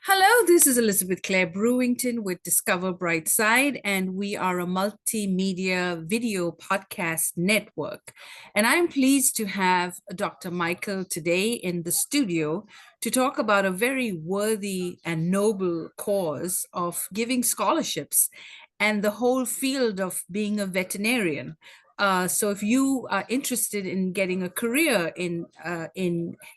Hello, this is Elizabeth Clare Brewington with Discover Brightside, and we are a multimedia video podcast network. And I'm pleased to have Dr. Michael today in the studio to talk about a very worthy and noble cause of giving scholarships and the whole field of being a veterinarian. So, if you are interested in getting a career in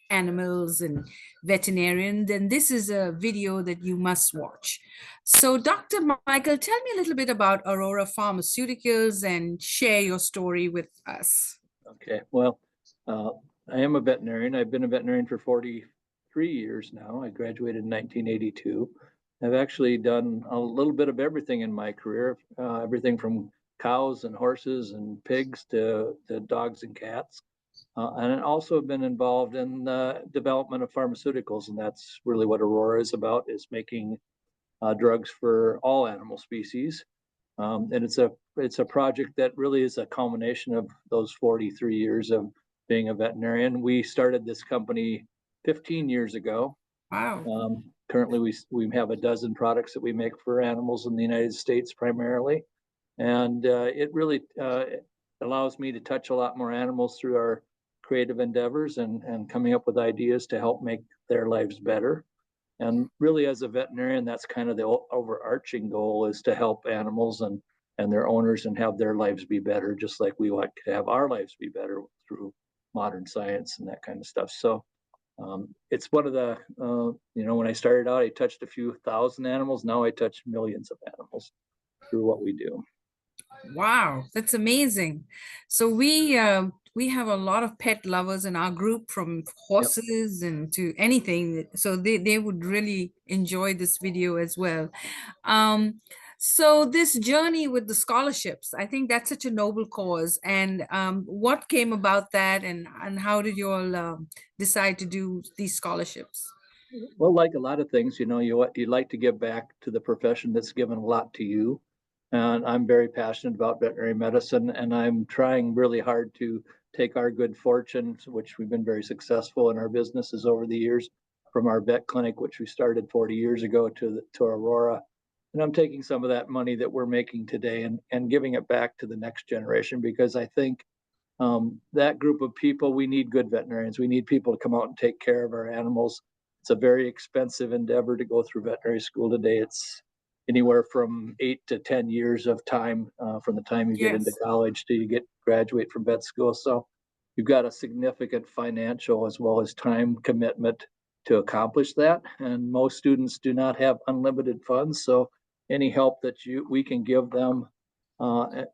animals and veterinarian, then this is a video that you must watch. So, Dr. Michael, tell me a little bit about Aurora Pharmaceuticals and share your story with us. Okay, well, uh, I am a veterinarian. I've been a veterinarian for 43 years now. I graduated in 1982. I've actually done a little bit of everything in my career, everything from cows and horses and pigs to dogs and cats. And I also have been involved in the development of pharmaceuticals, and that's really what Aurora is about, is making drugs for all animal species. And it's a project that really is a culmination of those 43 years of being a veterinarian. We started this company 15 years ago. Wow. Currently, we have a dozen products that we make for animals in the United States primarily, and it really allows me to touch a lot more animals through our creative endeavors and coming up with ideas to help make their lives better. And really, as a veterinarian, that's kind of the overarching goal, is to help animals and their owners and have their lives be better, just like we want to have our lives be better through modern science and that kind of stuff. So it's one of the, when I started out, I touched a few thousand animals. Now I touch millions of animals through what we do. Wow, that's amazing. So we have a lot of pet lovers in our group, from Yep. horses and to anything. So they would really enjoy this video as well. Um, so this journey with the scholarships, I think that's such a noble cause. And what came about that, and how did you all decide to do these scholarships? Well, like a lot of things, you like to give back to the profession that's given a lot to you. And I'm very passionate about veterinary medicine, and I'm trying really hard to take our good fortune, which we've been very successful in our businesses over the years, from our vet clinic, which we started 40 years ago, to Aurora. And I'm taking some of that money that we're making today and giving it back to the next generation, because I think that group of people, we need good veterinarians. We need people to come out and take care of our animals. It's a very expensive endeavor to go through veterinary school today. It's anywhere from 8 to 10 years of time, from the time you get into Yes. college to you graduate from vet school. So you've got a significant financial as well as time commitment to accomplish that. And most students do not have unlimited funds. So any help that we can give them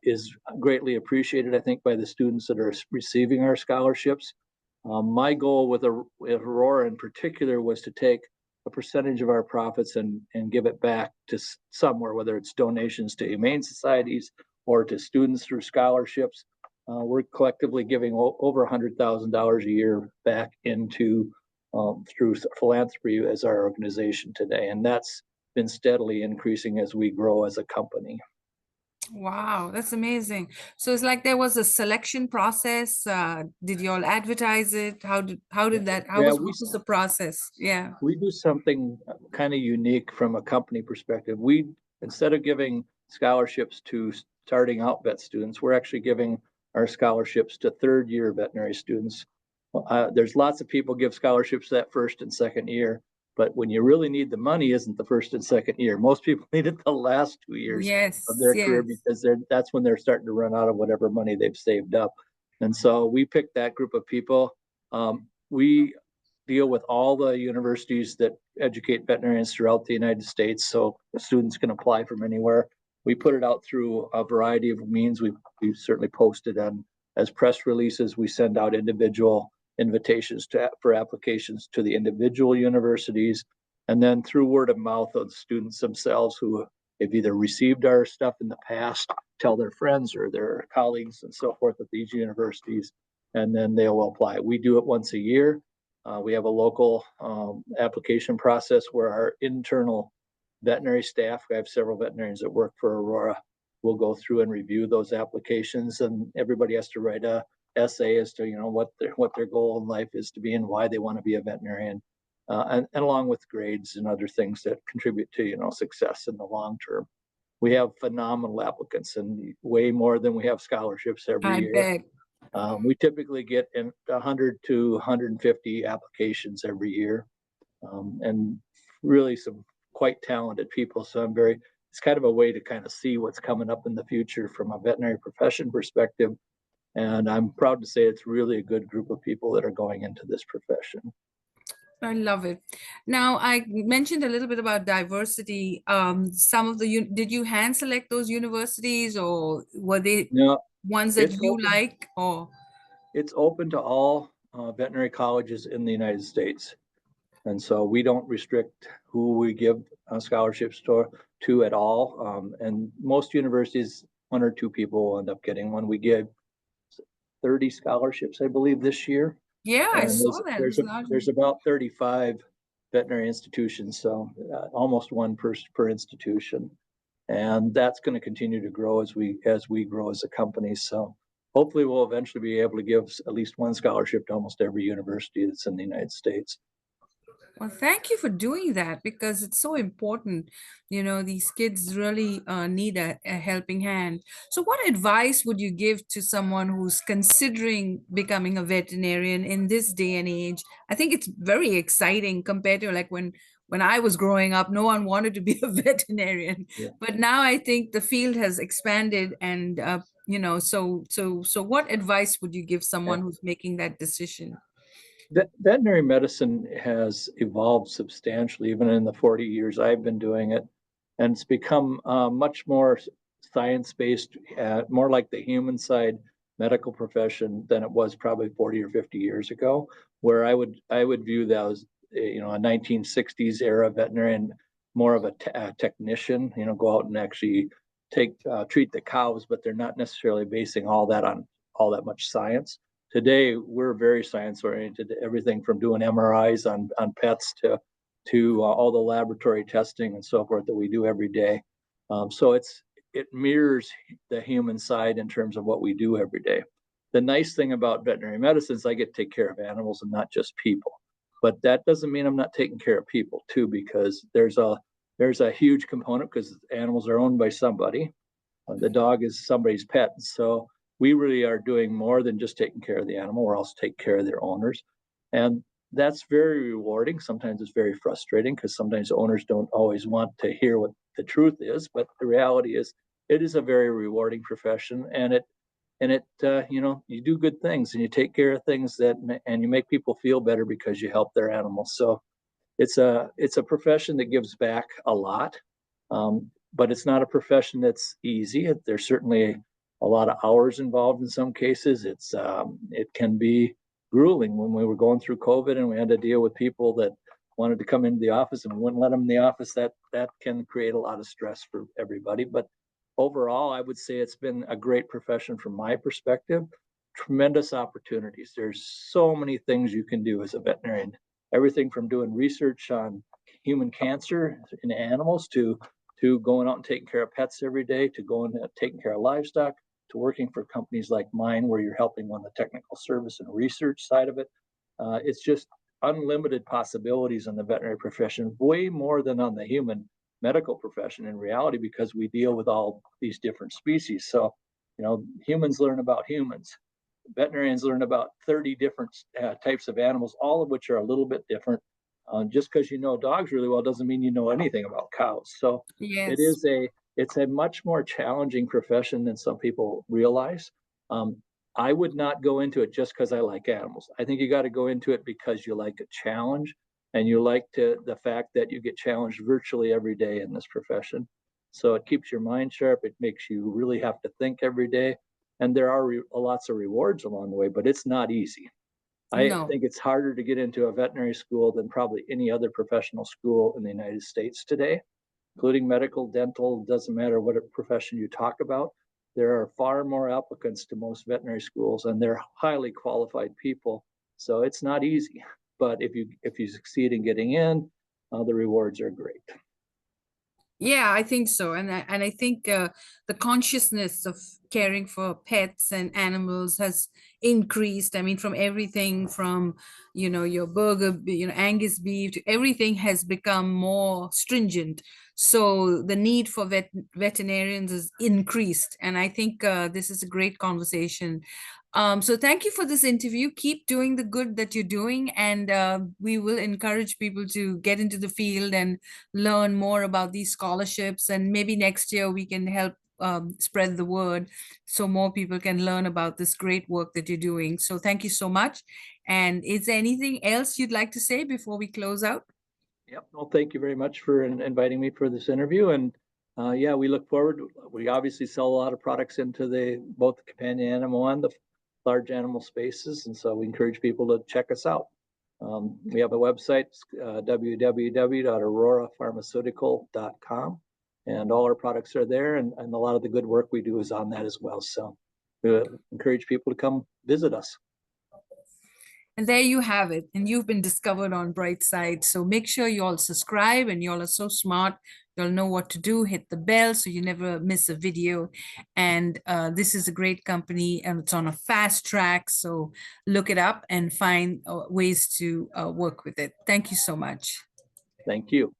is greatly appreciated, I think, by the students that are receiving our scholarships. My goal with Aurora in particular was to take a percentage of our profits and give it back to somewhere, whether it's donations to humane societies or to students through scholarships. We're collectively giving over $100,000 a year back into through philanthropy as our organization today, and that's been steadily increasing as we grow as a company. Wow, that's amazing. So it's like there was a selection process. Did you all advertise it? How did that, how Yeah, was what was the process? Yeah. we do something kind of unique from a company perspective. Instead of giving scholarships to starting out vet students, we're actually giving our scholarships to third year veterinary students. There's lots of people give scholarships that first and second year, but when you really need the money, isn't the first and second year. Most people need it the last 2 years of Yes, their career, yes. because that's when they're starting to run out of whatever money they've saved up. And so we picked that group of people. We deal with all the universities that educate veterinarians throughout the United States, so the students can apply from anywhere. We put it out through a variety of means. We certainly posted on as press releases. We send out individual invitations for applications to the individual universities, and then through word of mouth of the students themselves who have either received our stuff in the past, tell their friends or their colleagues and so forth at these universities, and then they'll apply. We do it once a year. We have a local application process where our internal veterinary staff, we have several veterinarians that work for Aurora, will go through and review those applications, and everybody has to write a essay as to what their goal in life is to be and why they want to be a veterinarian. and along with grades and other things that contribute to, success in the long term. We have phenomenal applicants, and way more than we have scholarships every I year. bet. We typically get 100 to 150 applications every year, and really some quite talented people. So it's kind of a way to kind of see what's coming up in the future from a veterinary profession perspective. And I'm proud to say it's really a good group of people that are going into this profession. I love it. Now, I mentioned a little bit about diversity. Some of did you hand select those universities, or were they Now, ones that it's you open. like? Or It's open to all veterinary colleges in the United States. And so we don't restrict who we give scholarships to at all. And most universities, one or two people will end up getting one. We give 30 scholarships, I believe, this year. yeah, I And saw that. It was large. there's about 35 veterinary institutions, so almost one per institution. And that's going to continue to grow as we grow as a company. So hopefully we'll eventually be able to give at least one scholarship to almost every university that's in the United States. Well, thank you for doing that because it's so important. These kids really need a helping hand. So, what advice would you give to someone who's considering becoming a veterinarian in this day and age? I think it's very exciting compared to like when I was growing up, no one wanted to be a veterinarian. Yeah. But now I think the field has expanded, and so what advice would you give Yeah. someone who's making that decision? Veterinary medicine has evolved substantially, even in the 40 years I've been doing it. And it's become much more science based, more like the human side medical profession than it was probably 40 or 50 years ago, where I would view that as a 1960s era veterinarian, more of a technician, go out and actually treat the cows, but they're not necessarily basing all that on all that much science. Today we're very science oriented, everything from doing MRIs on pets to all the laboratory testing and so forth that we do every day. So it mirrors the human side in terms of what we do every day. The nice thing about veterinary medicine is I get to take care of animals and not just people. But that doesn't mean I'm not taking care of people too, because there's a huge component, because animals are owned by somebody. The dog is somebody's pet. So we really are doing more than just taking care of the animal. We're also taking care of their owners. And that's very rewarding. Sometimes it's very frustrating because sometimes owners don't always want to hear what the truth is. But the reality is, it is a very rewarding profession, and you do good things and you take care of things and you make people feel better because you help their animals. So it's a profession that gives back a lot, but it's not a profession that's easy. There's certainly a lot of hours involved in some cases. It can be grueling. When we were going through COVID and we had to deal with people that wanted to come into the office and we wouldn't let them in the office, that can create a lot of stress for everybody. But overall, I would say it's been a great profession from my perspective. Tremendous opportunities. There's so many things you can do as a veterinarian. Everything from doing research on human cancer in animals to going out and taking care of pets every day, to going and taking care of livestock, to working for companies like mine where you're helping on the technical service and research side of it. It's just unlimited possibilities in the veterinary profession, way more than on the human medical profession in reality, because we deal with all these different species. So, humans learn about humans. Veterinarians learn about 30 different types of animals, all of which are a little bit different. Just because you know dogs really well doesn't mean you know anything about cows. So it Yes. is it's a much more challenging profession than some people realize. Um, I would not go into it just because I like animals. I think you got to go into it because you like a challenge and you like the fact that you get challenged virtually every day in this profession. So it keeps your mind sharp. It makes you really have to think every day. And there are lots of rewards along the way, but it's not easy. I No. think it's harder to get into a veterinary school than probably any other professional school in the United States today, including medical, dental, doesn't matter what profession you talk about. There are far more applicants to most veterinary schools, and they're highly qualified people. So it's not easy, but if you succeed in getting in, the rewards are great. Yeah, I think so, and I think the consciousness of caring for pets and animals has increased. I mean, from everything from your Angus beef to everything has become more stringent. So the need for veterinarians is increased, and I think this is a great conversation. So thank you for this interview. Keep doing the good that you're doing, and we will encourage people to get into the field and learn more about these scholarships, and maybe next year we can help spread the word so more people can learn about this great work that you're doing. So thank you so much. And is there anything else you'd like to say before we close out? Yep. Well, thank you very much for inviting me for this interview. And yeah, we look forward. We obviously sell a lot of products into both the companion animal and the large animal spaces, and so we encourage people to check us out. We have a website, www.aurorapharmaceutical.com, and all our products are there, and a lot of the good work we do is on that as well. So we encourage people to come visit us. And there you have it. And you've been discovered on Brightside. So make sure you all subscribe, and you all are so smart. You'll know what to do. Hit the bell so you never miss a video. And this is a great company, and it's on a fast track. So look it up and find ways to work with it. Thank you so much. Thank you.